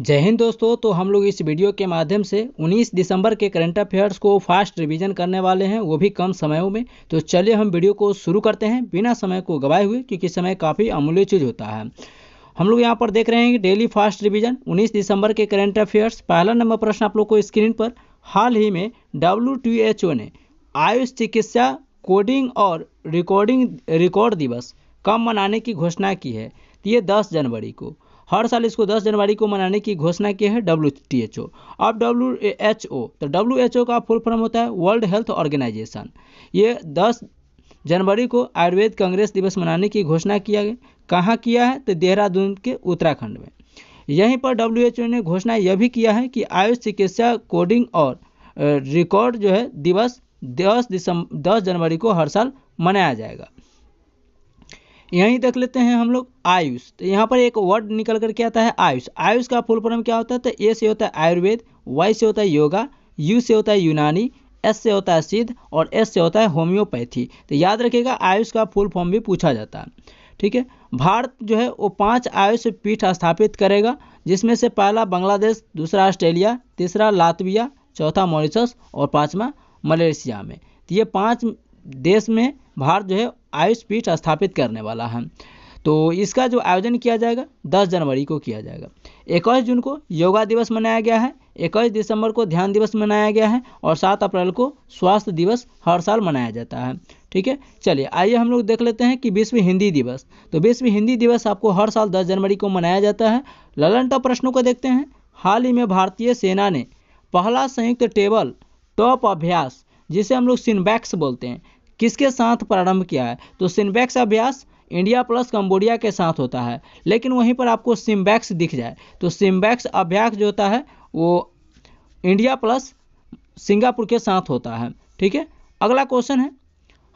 जय हिंद दोस्तों। तो हम लोग इस वीडियो के माध्यम से 19 दिसंबर के करंट अफेयर्स को फास्ट रिवीजन करने वाले हैं, वो भी कम समयों में। तो चलिए हम वीडियो को शुरू करते हैं बिना समय को गवाए हुए, क्योंकि समय काफ़ी अमूल्य चीज़ होता है। हम लोग यहाँ पर देख रहे हैं कि डेली फास्ट रिवीजन 19 दिसंबर के करंट अफेयर्स। पहला नंबर प्रश्न आप लोग को स्क्रीन पर, हाल ही में WHO ने आयुष चिकित्सा कोडिंग और रिकॉर्ड दिवस कब मनाने की घोषणा की है। तो ये 10 जनवरी को, हर साल इसको 10 जनवरी को मनाने की घोषणा की है WHO। अब WHO, तो WHO का फुल फॉर्म होता है वर्ल्ड हेल्थ ऑर्गेनाइजेशन। ये 10 जनवरी को आयुर्वेद कांग्रेस दिवस मनाने की घोषणा किया गया। कहाँ किया है? तो देहरादून के उत्तराखंड में। यहीं पर WHO ने घोषणा यह भी किया है कि आयुष चिकित्सा कोडिंग और रिकॉर्ड जो है दिवस 10 जनवरी को हर साल मनाया जाएगा। यहीं देख लेते हैं हम लोग आयुष। तो यहाँ पर एक वर्ड निकल कर के आता है आयुष। आयुष का फुल फॉर्म क्या होता है? तो ए से होता है आयुर्वेद, वाई से होता है योगा, यू से होता है यूनानी, एस से होता है सिद्ध और एस से होता है होम्योपैथी। तो याद रखिएगा आयुष का फुल फॉर्म भी पूछा जाता है। ठीक है। भारत जो है वो 5 आयुष पीठ स्थापित करेगा, जिसमें से पहला बांग्लादेश, दूसरा ऑस्ट्रेलिया, तीसरा लातविया, चौथा मॉरिशस और 5वां मलेशिया में। तो ये 5 देश में भारत जो है आयुष पीठ स्थापित करने वाला है। तो इसका जो आयोजन किया जाएगा 10 जनवरी को किया जाएगा। 21 जून को योगा दिवस मनाया गया है, 21 दिसंबर को ध्यान दिवस मनाया गया है और 7 अप्रैल को स्वास्थ्य दिवस हर साल मनाया जाता है। ठीक है। चलिए आइए हम लोग देख लेते हैं कि विश्व हिंदी दिवस। तो विश्व हिंदी दिवस आपको हर साल 10 जनवरी को मनाया जाता है। ललन टॉप प्रश्नों को देखते हैं। हाल ही में भारतीय सेना ने पहला संयुक्त टेबल टॉप अभ्यास, जिसे हम लोग सिनबैक्स बोलते हैं, किसके साथ प्रारंभ किया है? तो सिनबैक्स अभ्यास इंडिया प्लस कंबोडिया के साथ होता है, लेकिन वहीं पर आपको सिम्बैक्स दिख जाए तो सिम्बैक्स अभ्यास जो होता है वो इंडिया प्लस सिंगापुर के साथ होता है। ठीक है। अगला क्वेश्चन है,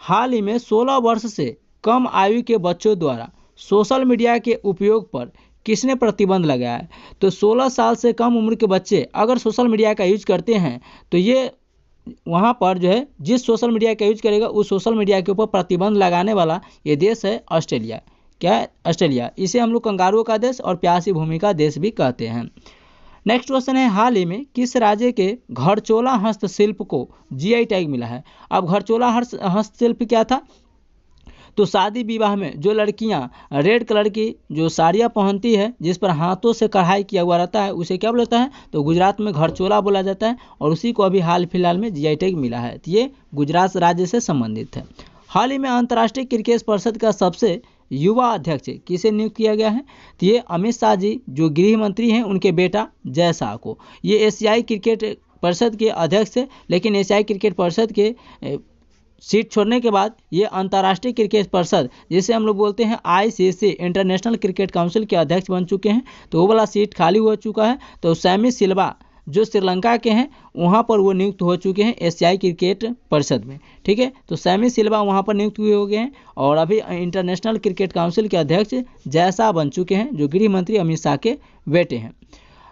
हाल ही में 16 वर्ष से कम आयु के बच्चों द्वारा सोशल मीडिया के उपयोग पर किसने प्रतिबंध लगाया है? तो 16 साल से कम उम्र के बच्चे अगर सोशल मीडिया का यूज करते हैं तो ये वहाँ पर जो है जिस सोशल मीडिया का यूज करेगा उस सोशल मीडिया के ऊपर प्रतिबंध लगाने वाला ये देश है ऑस्ट्रेलिया। क्या है? ऑस्ट्रेलिया। इसे हम लोग कंगारुओं का देश और प्यासी भूमि का देश भी कहते हैं। नेक्स्ट क्वेश्चन है, हाल ही में किस राज्य के घड़चोला हस्तशिल्प को GI टैग मिला है? अब घड़चोला हस्तशिल्प क्या था? तो शादी विवाह में जो लड़कियां रेड कलर की जो साड़ियाँ पहनती है, जिस पर हाथों से कढ़ाई किया हुआ रहता है, उसे क्या बोलता है? तो गुजरात में घड़चोला बोला जाता है और उसी को अभी हाल फिलहाल में GI टैग मिला है। तो ये गुजरात राज्य से संबंधित है। हाल ही में अंतर्राष्ट्रीय क्रिकेट परिषद का सबसे युवा अध्यक्ष किसे नियुक्त किया गया है? तो ये अमित शाह जी जो गृह मंत्री हैं उनके बेटा जय शाह को। ये एशियाई क्रिकेट परिषद के अध्यक्ष थे, लेकिन एशियाई क्रिकेट परिषद के सीट छोड़ने के बाद ये अंतर्राष्ट्रीय क्रिकेट परिषद, जिसे हम लोग बोलते हैं ICC इंटरनेशनल क्रिकेट काउंसिल के अध्यक्ष बन चुके हैं। तो वो वाला सीट खाली हो चुका है। तो सैमी सिल्वा जो श्रीलंका के हैं वहाँ पर वो नियुक्त हो चुके हैं एशियाई क्रिकेट परिषद में। ठीक है। तो सैमी सिल्वा वहाँ पर नियुक्त हुए हो गए हैं और अभी इंटरनेशनल क्रिकेट काउंसिल के अध्यक्ष जय शाह बन चुके हैं, जो गृह मंत्री अमित शाह के बेटे हैं।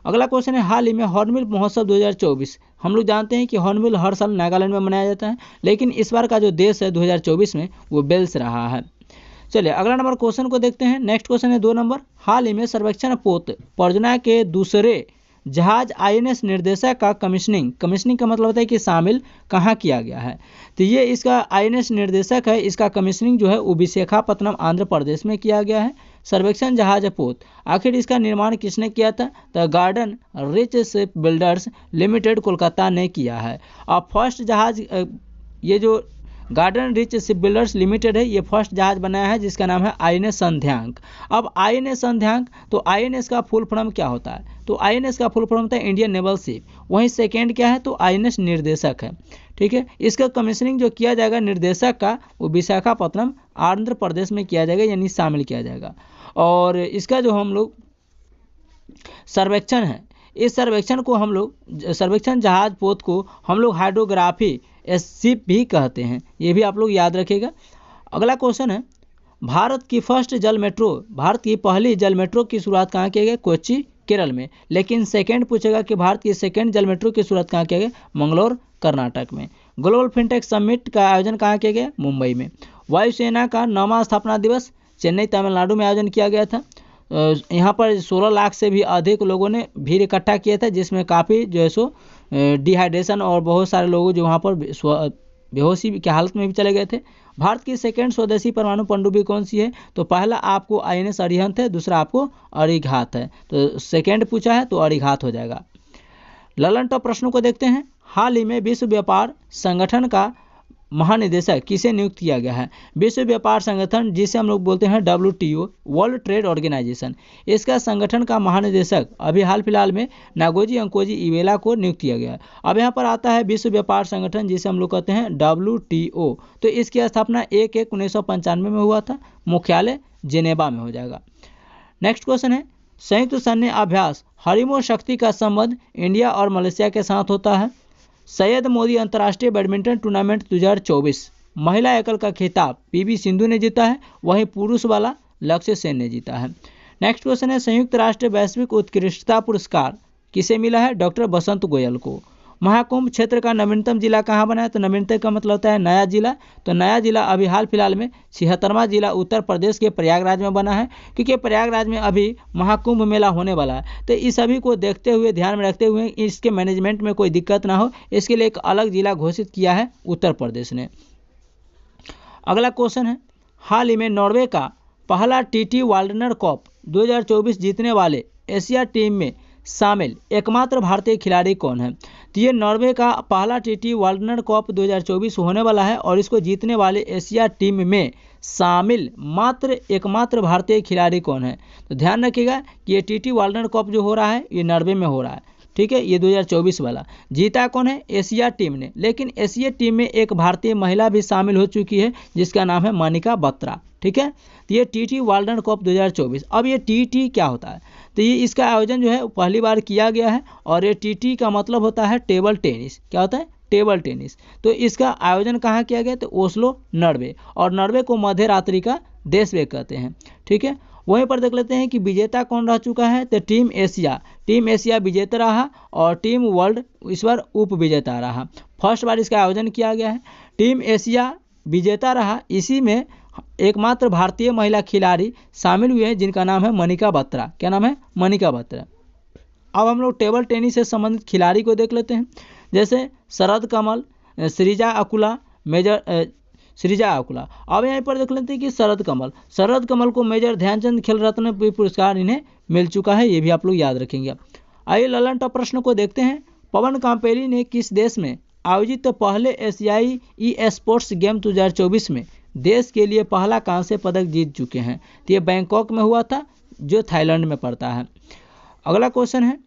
अगला क्वेश्चन है, हाल ही में हॉर्नबिल महोत्सव 2024। हम लोग जानते हैं कि हॉर्नबिल हर साल नागालैंड में मनाया जाता है, लेकिन इस बार का जो देश है 2024 में वो बेल्स रहा है। चलिए अगला नंबर क्वेश्चन को देखते हैं। नेक्स्ट क्वेश्चन है 2 नंबर, हाल ही में सर्वेक्षण पोत परियोजना के दूसरे जहाज INS निर्देशक का कमीशनिंग का मतलब होता है कि शामिल कहाँ किया गया है? तो ये इसका INS निर्देशक है, इसका कमीशनिंग जो है वो विशाखापत्तनम आंध्र प्रदेश में किया गया है। सर्वेक्षण जहाज पोत, आखिर इसका निर्माण किसने किया था? तो garden rich ship builders limited Kolkata ने किया है। अब फर्स्ट जहाज ये जो garden rich ship builders limited है, ये फर्स्ट जहाज बनाया है जिसका नाम है INS संध्यांक। अब INS संध्यांक, तो INS का फुल फॉर्म क्या होता है? तो INS का फुल फॉर्म होता है इंडियन नेवल शिप। वहीं सेकेंड क्या है? तो INS निर्देशक है। ठीक है। इसका कमीशनिंग जो किया जाएगा निर्देशक का, वो विशाखापत्तनम आंध्र प्रदेश में किया जाएगा, यानी शामिल किया जाएगा। और इसका जो हम लोग सर्वेक्षण है, इस सर्वेक्षण को हम लोग सर्वेक्षण जहाज पोत को हम लोग हाइड्रोग्राफी शिप भी कहते हैं, ये भी आप लोग याद रखिएगा। अगला क्वेश्चन है, भारत की पहली जल मेट्रो की शुरुआत कहाँ किया गया? कोच्चि केरल में। लेकिन सेकंड पूछेगा कि भारत की सेकंड जल मेट्रो की शुरुआत कहाँ किया गया? मंगलोर कर्नाटक में। ग्लोबल फिनटेक समिट का आयोजन कहाँ किया गया? मुंबई में। वायुसेना का 9वां स्थापना दिवस चेन्नई तमिलनाडु में आयोजन किया गया था। यहाँ पर 16 लाख से भी अधिक लोगों ने भीड़ इकट्ठा किया था, जिसमें काफ़ी जो है सो डिहाइड्रेशन और बहुत सारे लोग जो वहाँ पर बेहोशी की हालत में भी चले गए थे। भारत की सेकेंड स्वदेशी परमाणु पनडुब्बी कौन सी है? तो पहला आपको INS अरिहंत है, दूसरा आपको अरिघात है। तो सेकेंड पूछा है तो अरिघात हो जाएगा। ललन टॉप प्रश्नों को देखते हैं। हाल ही में विश्व व्यापार संगठन का महानिदेशक किसे नियुक्त किया गया है? विश्व व्यापार संगठन, जिसे हम लोग बोलते हैं WTO, वर्ल्ड ट्रेड ऑर्गेनाइजेशन, इसका संगठन का महानिदेशक अभी हाल फिलहाल में नागोजी अंकोजी इवेला को नियुक्त किया गया है। अब यहाँ पर आता है विश्व व्यापार संगठन, जिसे हम लोग कहते हैं WTO। तो इसकी स्थापना 1/1/1995 में हुआ था। मुख्यालय जिनेवा में हो जाएगा। नेक्स्ट क्वेश्चन है, संयुक्त सैन्य अभ्यास हरिमो शक्ति का संबंध इंडिया और मलेशिया के साथ होता है। सैयद मोदी अंतर्राष्ट्रीय बैडमिंटन टूर्नामेंट 2024 महिला एकल का खिताब PV सिंधु ने जीता है, वहीं पुरुष वाला लक्ष्य सेन ने जीता है। नेक्स्ट क्वेश्चन है, संयुक्त राष्ट्र वैश्विक उत्कृष्टता पुरस्कार किसे मिला है? डॉक्टर बसंत गोयल को। महाकुंभ क्षेत्र का नवीनतम जिला कहाँ बना है? तो नवीनतम का मतलब होता है नया जिला। तो नया जिला अभी हाल फिलहाल में 76वां जिला उत्तर प्रदेश के प्रयागराज में बना है, क्योंकि प्रयागराज में अभी महाकुंभ मेला होने वाला है। तो इस सभी को देखते हुए, ध्यान में रखते हुए, इसके मैनेजमेंट में कोई दिक्कत ना हो, इसके लिए एक अलग जिला घोषित किया है उत्तर प्रदेश ने। अगला क्वेश्चन है, हाल ही में नॉर्वे का पहला TT वाल्डनर कप 2024 जीतने वाले एशिया टीम में शामिल एकमात्र भारतीय खिलाड़ी कौन है? तो ये नॉर्वे का पहला TT वाल्डनर कप 2024 होने वाला है और इसको जीतने वाले एशिया टीम में शामिल एकमात्र भारतीय खिलाड़ी कौन है? तो ध्यान रखिएगा कि ये TT वाल्डनर कप जो हो रहा है ये नॉर्वे में हो रहा है, ठीक है। ये 2024 वाला जीता कौन है? एशिया टीम ने। लेकिन एशिया टीम में एक भारतीय महिला भी शामिल हो चुकी है, जिसका नाम है मनिका बत्रा, ठीक है। तो ये TT वाल्डनर कप 2024। अब ये TT क्या होता है? तो ये इसका आयोजन जो है पहली बार किया गया है और ये TT का मतलब होता है टेबल टेनिस। क्या होता है? Table tennis. तो इसका आयोजन कहाँ किया गया? तो ओस्लो, नॉर्वे। और नॉर्वे को मध्य रात्रि का देश वे कहते हैं, ठीक है। वहीं पर देख लेते हैं कि विजेता कौन रह चुका है? तो टीम एशिया विजेता रहा और टीम वर्ल्ड इस बार उप विजेता रहा। फर्स्ट बार इसका आयोजन किया गया है, टीम एशिया विजेता रहा। इसी में एकमात्र भारतीय महिला खिलाड़ी शामिल हुए हैं, जिनका नाम है मनिका बत्रा। क्या नाम है? मनिका बत्रा। अब हम लोग टेबल टेनिस से संबंधित खिलाड़ी को देख लेते हैं, जैसे शरद कमल, सृजा अकुला। अब यहाँ पर देख लेते हैं कि शरद कमल को मेजर ध्यानचंद खेल रत्न पुरस्कार इन्हें मिल चुका है, ये भी आप लोग याद रखेंगे। आइए ललन टॉप प्रश्न को देखते हैं। पवन कांपेली ने किस देश में आयोजित पहले एशियाई स्पोर्ट्स गेम 2024 में देश के लिए पहला कांस्य पदक जीत चुके हैं? तो ये बैंकॉक में हुआ था, जो थाईलैंड में पड़ता है। अगला क्वेश्चन है,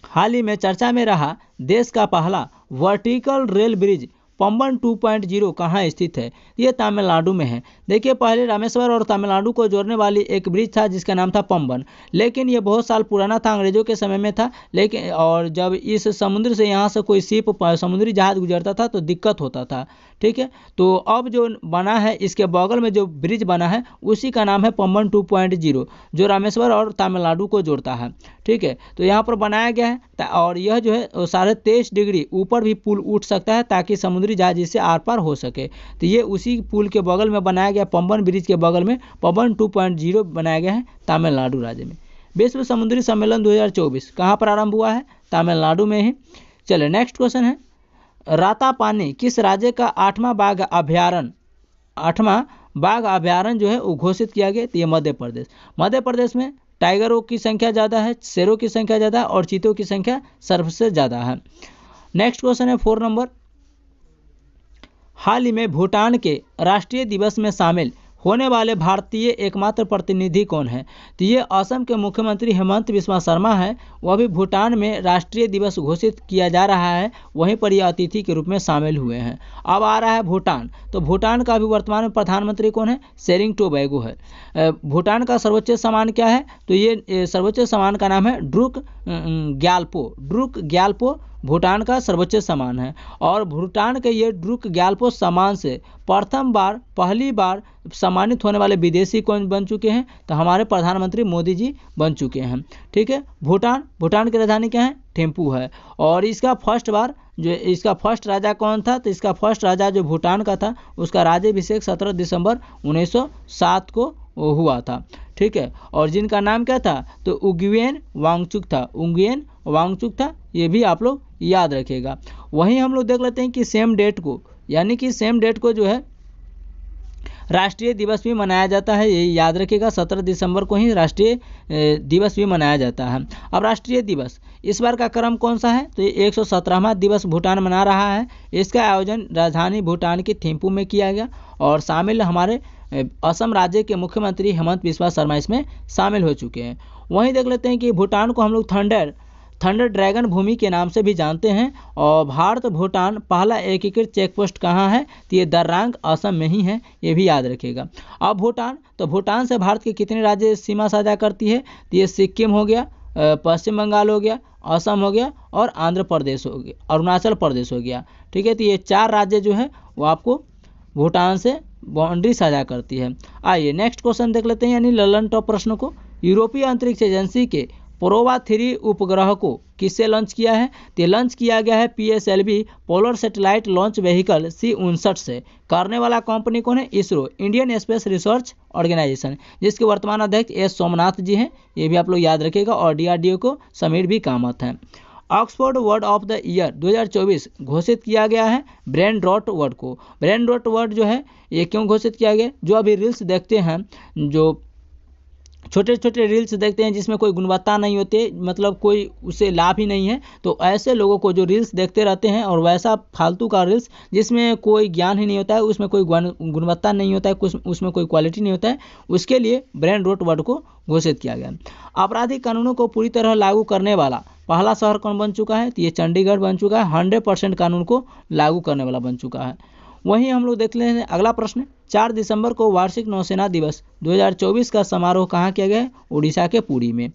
हाल ही में चर्चा में रहा देश का पहला वर्टिकल रेल ब्रिज पंबन 2.0 कहाँ स्थित है? ये तमिलनाडु में है। देखिए, पहले रामेश्वर और तमिलनाडु को जोड़ने वाली एक ब्रिज था जिसका नाम था पंबन, लेकिन ये बहुत साल पुराना था, अंग्रेजों के समय में था। लेकिन और जब इस समुद्र से यहाँ से कोई शिप, समुद्री जहाज गुजरता था तो दिक्कत होता था, ठीक है। तो अब जो बना है, इसके बगल में जो ब्रिज बना है उसी का नाम है पंबन 2.0, जो रामेश्वर और तमिलनाडु को जोड़ता है, ठीक है। तो यहाँ पर बनाया गया है और यह जो है 23.5 डिग्री ऊपर भी पुल उठ सकता है, ताकि समुद्री जहाज इससे आर पार हो सके। तो ये उसी पुल के बगल में बनाया गया, पंबन ब्रिज के बगल में पंबन 2.0 बनाया गया है तमिलनाडु राज्य में। विश्व समुद्री सम्मेलन 2024 कहाँ प्रारंभ हुआ है? तमिलनाडु में ही। चलिए नेक्स्ट क्वेश्चन है, रातापानी किस राज्य का 8वां बाघ अभ्यारण्य जो है वो घोषित किया गया? तो ये मध्य प्रदेश में टाइगरों की संख्या ज़्यादा है, शेरों की संख्या ज़्यादा है और चीतों की संख्या सबसे ज़्यादा है। नेक्स्ट क्वेश्चन है 4 नंबर, हाल ही में भूटान के राष्ट्रीय दिवस में शामिल होने वाले भारतीय एकमात्र प्रतिनिधि कौन है? तो ये असम के मुख्यमंत्री हेमंत बिस्वा शर्मा है। वह भी भूटान में राष्ट्रीय दिवस घोषित किया जा रहा है, वहीं पर ये अतिथि के रूप में शामिल हुए हैं। अब आ रहा है भूटान। तो भूटान का भी वर्तमान में प्रधानमंत्री कौन है? सेरिंग टोबैगो है। भूटान का सर्वोच्च सम्मान क्या है? तो ये सर्वोच्च सम्मान का नाम है ड्रुक ग्याल्पो भूटान का सर्वोच्च सम्मान है। और भूटान के ये ड्रुक ग्याल्पो सम्मान से पहली बार सम्मानित होने वाले विदेशी कौन बन चुके हैं? तो हमारे प्रधानमंत्री मोदी जी बन चुके हैं, ठीक है। भूटान की राजधानी क्या है? थिम्पू है। और इसका फर्स्ट राजा कौन था? तो इसका फर्स्ट राजा जो भूटान का था, उसका राज्याभिषेक 17 दिसंबर 1907 को हुआ था, ठीक है, और जिनका नाम क्या था, तो उग्वेन वांगचुक था, उग्वेन वांगचुक था, ये भी आप लोग याद रखिएगा। वहीं हम लोग देख लेते हैं कि सेम डेट को, यानी कि सेम डेट को जो है राष्ट्रीय दिवस भी मनाया जाता है, ये याद रखिएगा, 17 दिसंबर को ही राष्ट्रीय दिवस भी मनाया जाता है। अब राष्ट्रीय दिवस इस बार का क्रम कौन सा है, तो ये 117वां दिवस भूटान मना रहा है। इसका आयोजन राजधानी भूटान के थिम्पू में किया गया और शामिल हमारे असम राज्य के मुख्यमंत्री हेमंत बिस्वा शर्मा इसमें शामिल हो चुके हैं। वहीं देख लेते हैं कि भूटान को हम लोग थंडर ड्रैगन भूमि के नाम से भी जानते हैं। और भारत भूटान पहला एकीकृत चेक पोस्ट कहाँ है, तो ये दर्रांग असम में ही है, ये भी याद रखिएगा। अब भूटान, तो भूटान से भारत के कितने राज्य सीमा साझा करती है, तो ये सिक्किम हो गया, पश्चिम बंगाल हो गया, असम हो गया और आंध्र प्रदेश हो गया, अरुणाचल प्रदेश हो गया, ठीक है। तो ये 4 राज्य जो है वो आपको भूटान से बाउंड्री साझा करती है। आइए नेक्स्ट क्वेश्चन देख लेते हैं, यानी ललन टॉप प्रश्न को। यूरोपीय अंतरिक्ष एजेंसी के प्रोवा 3 उपग्रह को किससे लॉन्च किया है, तो लॉन्च किया गया है PSLV polar satellite launch vehicle C-59 से। करने वाला कंपनी कौन है, ISRO, Indian space research organisation, जिसके वर्तमान अध्यक्ष एस सोमनाथ जी हैं, ये भी आप लोग याद रखिएगा। और DRDO को समीर भी कामत हैं। Oxford word of the year 2024 घोषित किया गया है ब्रेन रॉट वर्ड को। ब्रेन रॉट वर्ड जो है ये क्यों घोषित किया गया, जो अभी रील्स देखते हैं, जो छोटे छोटे रील्स देखते हैं जिसमें कोई गुणवत्ता नहीं होती, मतलब कोई उसे लाभ ही नहीं है, तो ऐसे लोगों को जो रील्स देखते रहते हैं और वैसा फालतू का रील्स जिसमें कोई ज्ञान ही नहीं होता है, उसमें कोई गुणवत्ता नहीं होता है, कुछ उसमें कोई क्वालिटी नहीं होता है, उसके लिए ब्रेन रॉट वर्ड को घोषित किया गया। आपराधिक कानूनों को पूरी तरह लागू करने वाला पहला शहर कौन बन चुका है, तो ये चंडीगढ़ बन चुका है, 100% कानून को लागू करने वाला बन चुका है। वहीं हम लोग देख लेते हैं अगला प्रश्न, 4 दिसंबर को वार्षिक नौसेना दिवस 2024 का समारोह कहाँ किया गया है, उड़ीसा के पुरी में।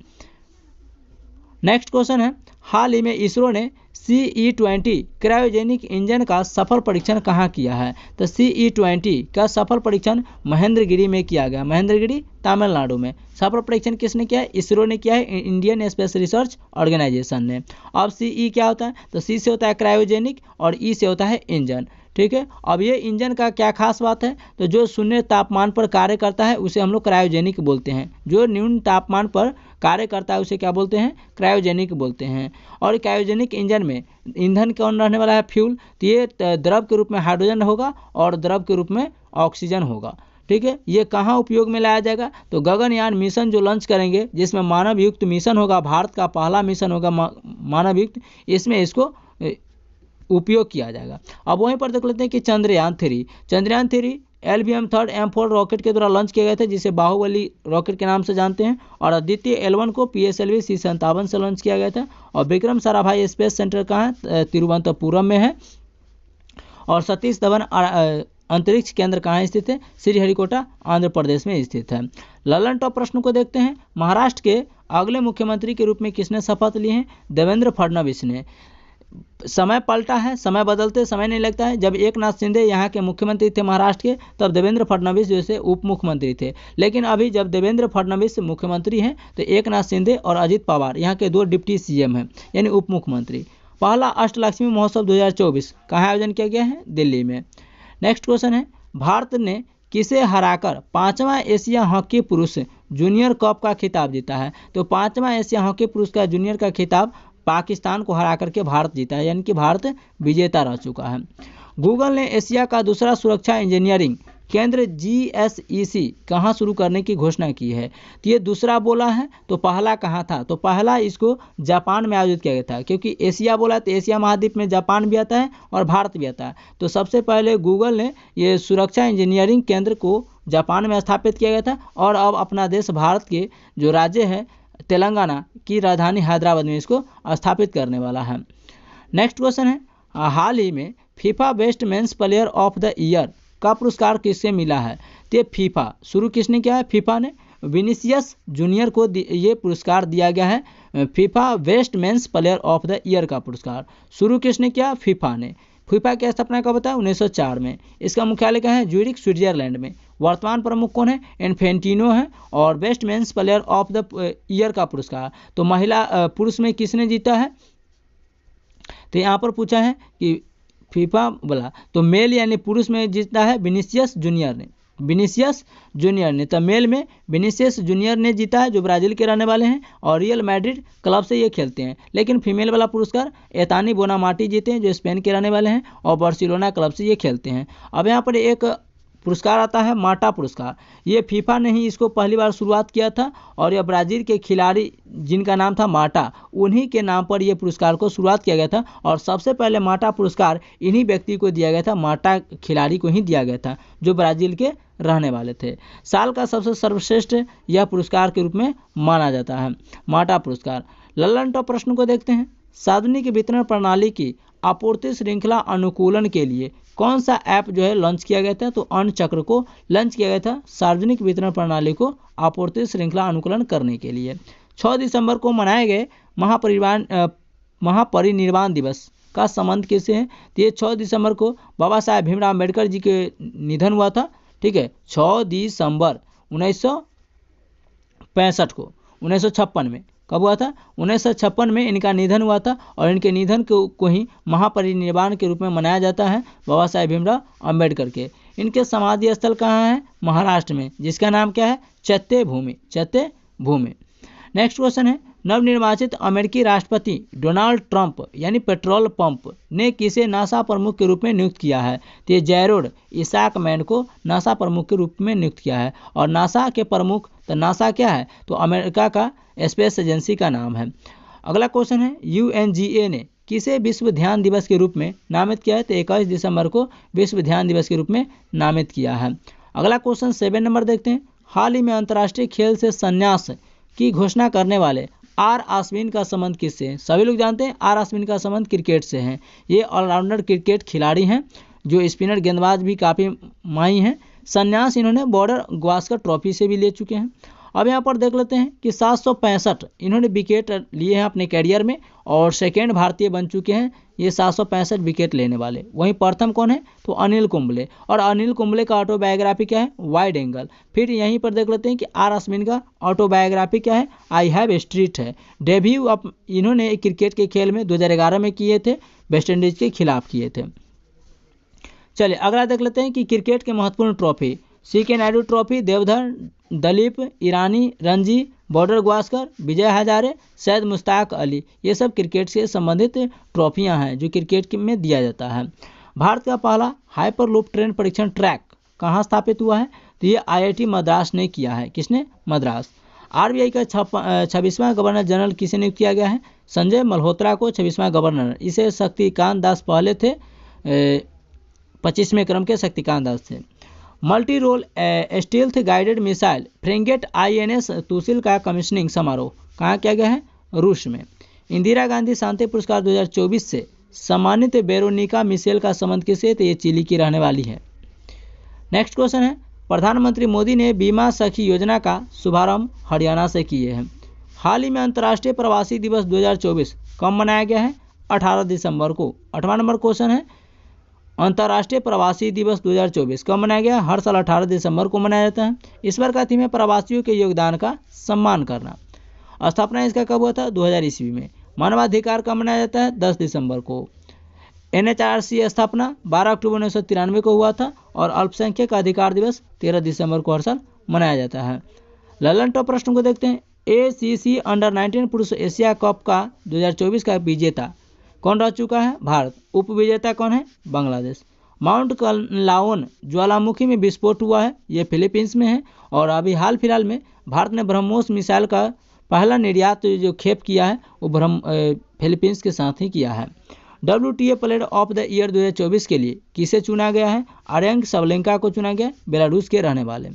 नेक्स्ट क्वेश्चन है, हाल ही में इसरो ने CE-20 क्रायोजेनिक इंजन का सफल परीक्षण कहाँ किया है, तो CE-20 का सफल परीक्षण महेंद्रगिरी में किया गया, महेंद्रगिरी तमिलनाडु में। सफल परीक्षण किसने किया है, इसरो ने किया है, इंडियन स्पेस रिसर्च ऑर्गेनाइजेशन ने। अब CE क्या होता है, तो C से होता है क्रायोजेनिक और E से होता है इंजन, ठीक है। अब ये इंजन का क्या खास बात है, तो जो शून्य तापमान पर कार्य करता है उसे हम लोग क्रायोजेनिक बोलते हैं, जो न्यून तापमान पर कार्य करता है उसे क्या बोलते हैं, क्रायोजेनिक बोलते हैं। और क्रायोजेनिक इंजन में ईंधन कौन रहने वाला है, फ्यूल, तो ये द्रव के रूप में हाइड्रोजन होगा और द्रव के रूप में ऑक्सीजन होगा, ठीक है। ये कहाँ उपयोग में लाया जाएगा, तो गगनयान मिशन जो लॉन्च करेंगे, जिसमें मानव युक्त मिशन होगा, भारत का पहला मिशन होगा मानव युक्त, इसमें इसको उपयोग किया जाएगा। अब वहीं पर देख लेते हैं कि चंद्रयान 3 LVM 3 M4 रॉकेट के द्वारा लॉन्च किए गए थे, जिसे बाहुबली रॉकेट के नाम से जानते हैं। और आदित्य L1 को PSLV C-57 से लॉन्च किया गया था। और विक्रम साराभाई स्पेस सेंटर कहाँ है, तिरुवनंतपुरम में है। और सतीश धवन अंतरिक्ष केंद्र कहाँ स्थित है, श्रीहरिकोटा आंध्र प्रदेश में स्थित है। ललन टॉप प्रश्न को देखते हैं, महाराष्ट्र के अगले मुख्यमंत्री के रूप में किसने शपथ लिए हैं, देवेंद्र फडणवीस ने। समय पलटा है, समय बदलते समय नहीं लगता है। जब एकनाथ शिंदे यहाँ के मुख्यमंत्री थे महाराष्ट्र के, तब देवेंद्र फडणवीस जैसे उप मुख्यमंत्री थे। लेकिन अभी जब देवेंद्र फडणवीस मुख्यमंत्री हैं, तो एकनाथ शिंदे और अजित पवार यहाँ के 2 डिप्टी CM हैं, यानी उप मुख्यमंत्री। पहला अष्टलक्ष्मी महोत्सव 2024 कहाँ आयोजन किया गया है, दिल्ली में। नेक्स्ट क्वेश्चन है, भारत ने किसे हराकर 5वां एशिया हॉकी पुरुष जूनियर कप का खिताब जीता है, तो 5वां एशिया हॉकी पुरुष का जूनियर का खिताब पाकिस्तान को हरा करके भारत जीता है, यानी कि भारत विजेता रह चुका है। गूगल ने एशिया का दूसरा सुरक्षा इंजीनियरिंग केंद्र GSEC कहाँ शुरू करने की घोषणा की है, तो ये दूसरा बोला है, तो पहला कहाँ था, तो पहला इसको जापान में आयोजित किया गया था, क्योंकि एशिया बोला तो एशिया महाद्वीप में जापान भी आता है और भारत भी आता है। तो सबसे पहले गूगल ने ये सुरक्षा इंजीनियरिंग केंद्र को जापान में स्थापित किया गया था। और अब अपना देश भारत के जो राज्य है तेलंगाना की राजधानी हैदराबाद में इसको स्थापित करने वाला है। नेक्स्ट क्वेश्चन है, हाल ही में FIFA best men's player of the year का पुरस्कार किससे मिला है, तो फीफा शुरू किसने किया है, फीफा ने। विनीसियस जूनियर को ये पुरस्कार दिया गया है, FIFA best men's player of the year का पुरस्कार शुरू किसने किया, फीफा ने। फीफा की स्थापना कब बताया, 1904 में। इसका मुख्यालय कहाँ है, ज्यूरिख स्विट्जरलैंड में। वर्तमान प्रमुख कौन है, इन्फेंटिनो है। और best men's player of the year का पुरस्कार तो महिला पुरुष में किसने जीता है, तो यहाँ पर पूछा है कि फीफा बोला तो मेल यानी पुरुष में जीता है विनीसियस जूनियर ने, विनीसियस जूनियर ने। तो मेल में विनीसियस जूनियर ने जीता है, जो ब्राजील के रहने वाले हैं और रियल मैड्रिड क्लब से ये खेलते हैं। लेकिन फीमेल वाला पुरस्कार एतानी बोनामाटी जीते हैं, जो स्पेन के रहने वाले हैं और बार्सिलोना क्लब से ये खेलते हैं। अब यहाँ पर एक पुरस्कार आता है माटा पुरस्कार। ये फीफा ने ही इसको पहली बार शुरुआत किया था और यह ब्राज़ील के खिलाड़ी जिनका नाम था माटा, उन्हीं के नाम पर यह पुरस्कार को शुरुआत किया गया था और सबसे पहले माटा पुरस्कार इन्हीं व्यक्ति को दिया गया था, माटा खिलाड़ी को ही दिया गया था जो ब्राज़ील के रहने वाले थे। साल का सबसे सर्वश्रेष्ठ यह पुरस्कार के रूप में माना जाता है माटा पुरस्कार। लल्लन टॉप प्रश्न को देखते हैं। सार्वजनिक वितरण प्रणाली की आपूर्ति श्रृंखला अनुकूलन के लिए कौन सा ऐप जो है लॉन्च किया गया था? तो अन्न चक्र को लॉन्च किया गया था सार्वजनिक वितरण प्रणाली को आपूर्ति श्रृंखला अनुकूलन करने के लिए। 6 दिसंबर को मनाए गए महापरिनिर्वाण दिवस का संबंध किससे है? तो ये 6 दिसंबर को बाबा साहेब भीमराव अम्बेडकर जी के निधन हुआ था। ठीक है, 6 दिसंबर 1956 में कब हुआ था? 1956 में इनका निधन हुआ था और इनके निधन को ही महापरिनिर्वाण के रूप में मनाया जाता है बाबा साहेब भीमराव अम्बेडकर के। इनके समाधि स्थल कहाँ है? महाराष्ट्र में, जिसका नाम क्या है? चैत्यभूमि। नेक्स्ट क्वेश्चन है, नवनिर्वाचित अमेरिकी राष्ट्रपति डोनाल्ड ट्रंप यानी पेट्रोल पंप ने किसे नासा प्रमुख के रूप में नियुक्त किया है? तो ये जैरोड इसाकमैन को नासा प्रमुख के रूप में नियुक्त किया है। और नासा के प्रमुख, तो नासा क्या है? तो अमेरिका का स्पेस एजेंसी का नाम है। अगला क्वेश्चन है, UNGA ने किसे विश्व ध्यान दिवस के रूप में नामित किया है? तो 21 दिसंबर को विश्व ध्यान दिवस के रूप में नामित किया है। अगला क्वेश्चन 7 नंबर देखते हैं। हाल ही में अंतर्राष्ट्रीय खेल से संन्यास की घोषणा करने वाले आर अश्विन का संबंध किससे है? सभी लोग जानते हैं आर अश्विन का संबंध क्रिकेट से है। ये ऑलराउंडर क्रिकेट खिलाड़ी हैं जो स्पिनर गेंदबाज भी काफ़ी माहिर हैं। संन्यास इन्होंने बॉर्डर गावस्कर ट्रॉफी से भी ले चुके हैं। अब यहाँ पर देख लेते हैं कि 765 इन्होंने विकेट लिए हैं अपने कैरियर में और सेकेंड भारतीय बन चुके हैं ये 765 विकेट लेने वाले। वहीं प्रथम कौन है? तो अनिल कुंबले। और अनिल कुंबले का ऑटोबायोग्राफी क्या है? Wide angle. फिर यहीं पर देख लेते हैं कि आर अश्विन का ऑटोबायोग्राफी क्या है? आई हैव स्ट्रीट है। डेब्यू अब इन्होंने क्रिकेट के खेल में 2011 में किए थे, वेस्ट इंडीज के खिलाफ किए थे। चलिए अगला देख लेते हैं कि क्रिकेट के महत्वपूर्ण trophy. CK Naidu trophy, Deodhar, Duleep Irani Ranji, Border Gavaskar, Vijay Hazare, Syed Mushtaq Ali, ये सब क्रिकेट से संबंधित ट्रॉफियां हैं जो क्रिकेट में दिया जाता है। भारत का पहला हाइपरलूप ट्रेन परीक्षण ट्रैक कहाँ स्थापित हुआ है? तो ये IIT मद्रास ने किया है। किसने? मद्रास। RBI का 26वां गवर्नर जनरल किसे नियुक्त किया गया है? संजय मल्होत्रा को 26वां गवर्नर। इसे शक्तिकांत दास पहले थे, 25वें क्रम के शक्तिकांत दास थे। Multi role stealth guided missile frigate INS Tushil का कमीशनिंग समारोह कहाँ किया गया है? रूस में। इंदिरा गांधी शांति पुरस्कार 2024 से सम्मानित वेरोनिका मिशेल का संबंध किससे? तो ये चिली की रहने वाली है। नेक्स्ट क्वेश्चन है, प्रधानमंत्री मोदी ने बीमा सखी योजना का शुभारंभ हरियाणा से किए हैं। हाल ही में अंतर्राष्ट्रीय प्रवासी दिवस 2024 कब मनाया गया है? 18 दिसंबर को। 8वां नंबर क्वेश्चन है, अंतर्राष्ट्रीय प्रवासी दिवस 2024 कब मनाया गया? हर साल 18 दिसंबर को मनाया जाता है। इस बार का थीम है प्रवासियों के योगदान का सम्मान करना। स्थापना इसका कब हुआ था? 2000 ईस्वी में। मानवाधिकार कब मनाया जाता है? 10 दिसंबर को। NHRC स्थापना 12 अक्टूबर 1993 को हुआ था और अल्पसंख्यक अधिकार दिवस 13 दिसंबर को हर साल मनाया जाता है। ललन टॉप प्रश्न को देखते हैं। ACC अंडर-19 पुरुष एशिया कप का 2024 का विजेता कौन रह चुका है? भारत। उप विजेता कौन है? बांग्लादेश। माउंट कलाओन ज्वालामुखी में विस्फोट हुआ है, ये फिलीपींस में है। और अभी हाल फिलहाल में भारत ने ब्रह्मोस मिसाइल का पहला निर्यात जो खेप किया है वो फिलीपींस के साथ ही किया है। WTA player of the year 2024 के लिए किसे चुना गया है? आर्यंक सबलेंका को चुना गया, बेलारूस के रहने वाले।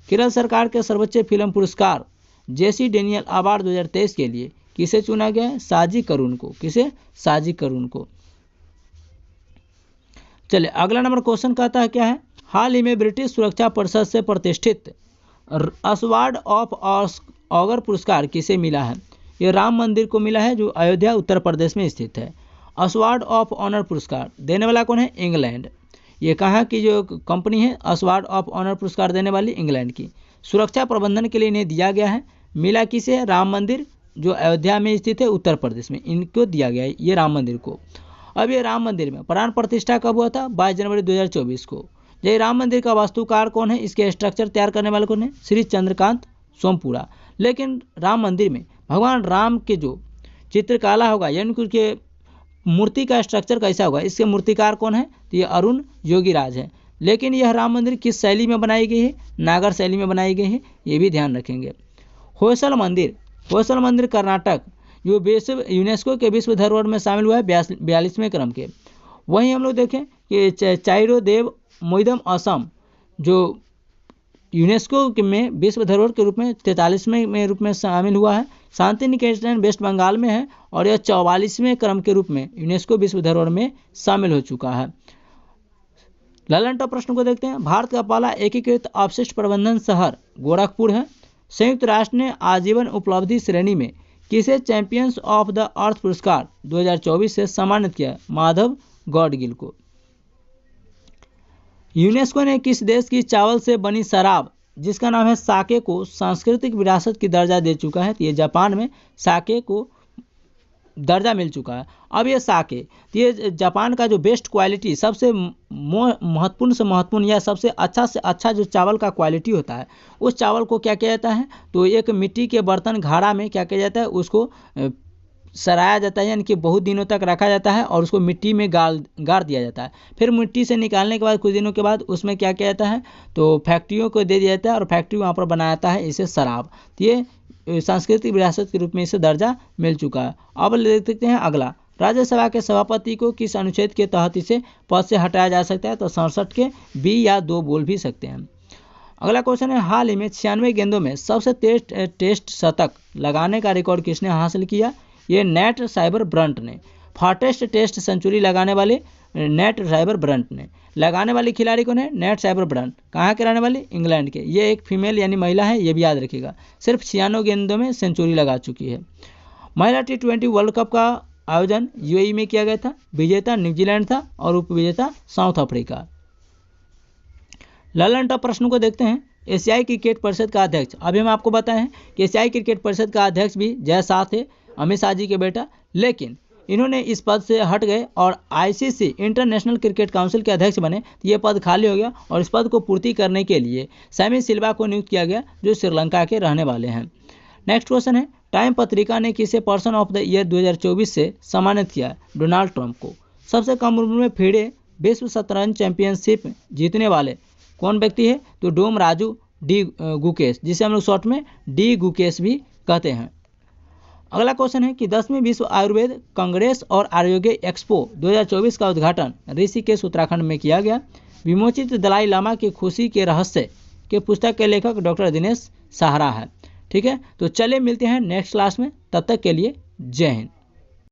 केरल सरकार के सर्वोच्च फिल्म पुरस्कार JC डेनियल अवार्ड 2023 के लिए किसे चुना गया है? साजी करुण को। किसे? साजी करुण को। चलिए अगला नंबर क्वेश्चन कहता है क्या है? हाल ही में ब्रिटिश सुरक्षा परिषद से प्रतिष्ठित अस्वार्ड ऑफ ऑगर पुरस्कार किसे मिला है? ये राम मंदिर को मिला है जो अयोध्या उत्तर प्रदेश में स्थित है। अस्वार्ड ऑफ ऑनर पुरस्कार देने वाला कौन है? इंग्लैंड। ये कहाँ की जो कंपनी है अस्वार्ड ऑफ ऑनर पुरस्कार देने वाली? इंग्लैंड की। सुरक्षा प्रबंधन के लिए इन्हें दिया गया है। मिला किसे? राम मंदिर जो अयोध्या में स्थित है उत्तर प्रदेश में, इनको दिया गया है ये राम मंदिर को। अब ये राम मंदिर में प्राण प्रतिष्ठा कब हुआ था? 22 जनवरी 2024 को। जय राम मंदिर का वास्तुकार कौन है, इसके स्ट्रक्चर तैयार करने वाले कौन है, श्री चंद्रकांत सोमपुरा। लेकिन राम मंदिर में भगवान राम के जो चित्रकला होगा यानी कि उसके मूर्ति का स्ट्रक्चर कैसा होगा, इसके मूर्तिकार कौन है, तो ये अरुण योगीराज है। लेकिन यह राम मंदिर किस शैली में बनाई गई है, नागर शैली में बनाई गई है, ये भी ध्यान रखेंगे। होयसल मंदिर कर्नाटक जो यूनेस्को के विश्व धरोहर में शामिल हुआ है 42वें क्रम के। वहीं हम लोग देखें कि चाइरो देव मोइदम असम जो यूनेस्को में विश्व धरोहर के रूप में 43वें रूप में शामिल हुआ है। शांति निकेतन वेस्ट बंगाल में है और यह 44वें क्रम के रूप में यूनेस्को विश्व धरोहर में शामिल हो चुका है। ललन टॉप प्रश्न को देखते हैं। भारत का पहला एकीकृत अपशिष्ट प्रबंधन शहर गोरखपुर है। संयुक्त राष्ट्र ने आजीवन उपलब्धि श्रेणी में किसे चैंपियंस ऑफ द अर्थ पुरस्कार 2024 से सम्मानित किया, माधव गॉडगिल को। यूनेस्को ने किस देश की चावल से बनी शराब जिसका नाम है साके को सांस्कृतिक विरासत की दर्जा दे चुका है, तो ये जापान में साके को दर्जा मिल चुका है। अब ये साके, तो ये जापान का जो बेस्ट क्वालिटी सबसे महत्वपूर्ण से महत्वपूर्ण या सबसे अच्छा से अच्छा जो चावल का क्वालिटी होता है उस चावल को क्या किया जाता है, तो एक मिट्टी के बर्तन घड़ा में क्या किया जाता है, उसको सराया जाता है यानी कि बहुत दिनों तक रखा जाता है और उसको मिट्टी में गाड़ दिया जाता है। फिर मिट्टी से निकालने के बाद कुछ दिनों के बाद उसमें क्या किया जाता है, तो फैक्ट्रियों को दे दिया जाता है और फैक्ट्री वहाँ पर बनाया जाता है इसे शराब। तो ये सांस्कृतिक विरासत के रूप में इसे दर्जा मिल चुका है। अब देखते हैं अगला, राज्यसभा के सभापति को किस अनुच्छेद के तहत इसे पद से हटाया जा सकता है, तो 67 के बी या 2 बोल भी सकते हैं। अगला क्वेश्चन है, हाल ही में 96 गेंदों में सबसे तेज टेस्ट शतक लगाने का रिकॉर्ड किसने हासिल किया, ये नेट साइबर ब्रंट ने। फास्टेस्ट टेस्ट सेंचुरी लगाने वाले नेट साइबर ब्रंट ने। लगाने वाली खिलाड़ी कौन है, नेट साइबर ब्रंट। कहाँ के रहने वाले, इंग्लैंड के। ये एक फीमेल यानी महिला है, ये भी याद रखिएगा। सिर्फ 96 गेंदों में सेंचुरी लगा चुकी है। महिला T20 वर्ल्ड कप का आयोजन यूएई में किया गया था। विजेता न्यूजीलैंड था और उपविजेता साउथ अफ्रीका। ललन टॉप प्रश्नों को देखते हैं। एशियाई क्रिकेट परिषद का अध्यक्ष, अभी हम आपको बताए हैं कि एशियाई क्रिकेट परिषद का अध्यक्ष भी जय शाह थे, अमित शाह जी के बेटा, लेकिन इन्होंने इस पद से हट गए और आईसीसी इंटरनेशनल क्रिकेट काउंसिल के अध्यक्ष बने। ये पद खाली हो गया और इस पद को पूर्ति करने के लिए सैमी सिल्वा को नियुक्त किया गया जो श्रीलंका के रहने वाले हैं। नेक्स्ट क्वेश्चन है, टाइम पत्रिका ने किसे पर्सन ऑफ द ईयर 2024 से सम्मानित किया, डोनाल्ड ट्रंप को। सबसे कम उम्र में फिडे विश्व शतरंज चैंपियनशिप जीतने वाले कौन व्यक्ति है, तो डोम राजू डी गुकेश, जिसे हम लोग शॉर्ट में डी गुकेश भी कहते हैं। अगला क्वेश्चन है कि 10वीं विश्व आयुर्वेद कांग्रेस और आरोग्य एक्सपो 2024 का उद्घाटन ऋषिकेश उत्तराखंड में किया गया। विमोचित दलाई लामा की खुशी के रहस्य के पुस्तक के लेखक डॉक्टर दिनेश सहारा है। ठीक है, तो चलिए मिलते हैं नेक्स्ट क्लास में, तब तक के लिए जय हिंद।